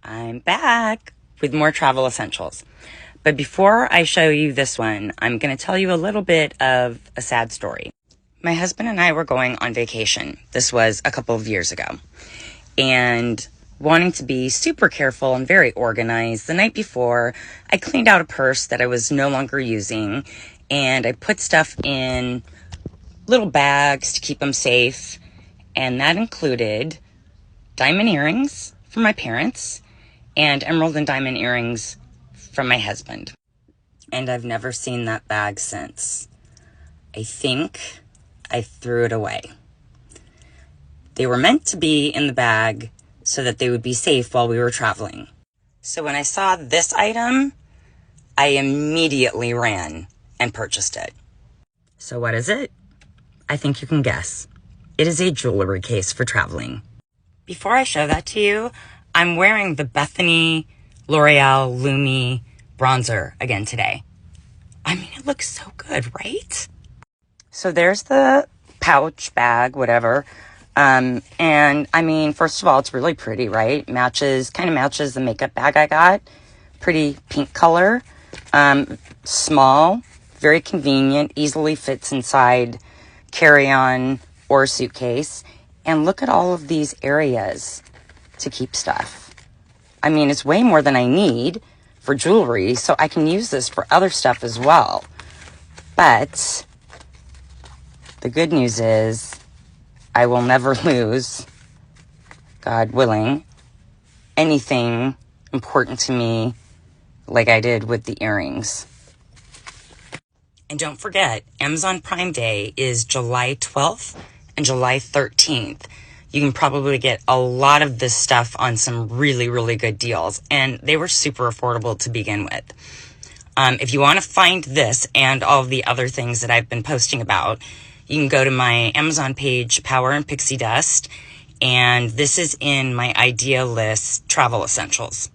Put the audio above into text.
I'm back with more travel essentials. But before I show you this one, I'm going to tell you a little bit of a sad story. My husband and I were going on vacation. This was a couple of years ago. And wanting to be super careful and very organized, the night before, I cleaned out a purse that I was no longer using, and I put stuff in little bags to keep them safe. And that included diamond earrings from my parents and emerald and diamond earrings from my husband. And I've never seen that bag since. I think I threw it away. They were meant to be in the bag so that they would be safe while we were traveling. So when I saw this item, I immediately ran and purchased it. So what is it? I think you can guess. It is a jewelry case for traveling. Before I show that to you, I'm wearing the Bethany L'Oreal Lumi bronzer again today. I mean, it looks so good, right? So there's the pouch, bag, whatever. And I mean, first of all, it's really pretty, right? Kind of matches the makeup bag I got. Pretty pink color. Small, very convenient, easily fits inside carry-on or suitcase. And look at all of these areas to keep stuff. I mean, it's way more than I need for jewelry, so I can use this for other stuff as well. But the good news is I will never lose, God willing, anything important to me like I did with the earrings. And don't forget, Amazon Prime Day is July 12th and July 13th. You can probably get a lot of this stuff on some really, really good deals. And they were super affordable to begin with. If you want to find this and all of the other things that I've been posting about, you can go to my Amazon page, Power and Pixie Dust. And this is in my Idea List Travel Essentials.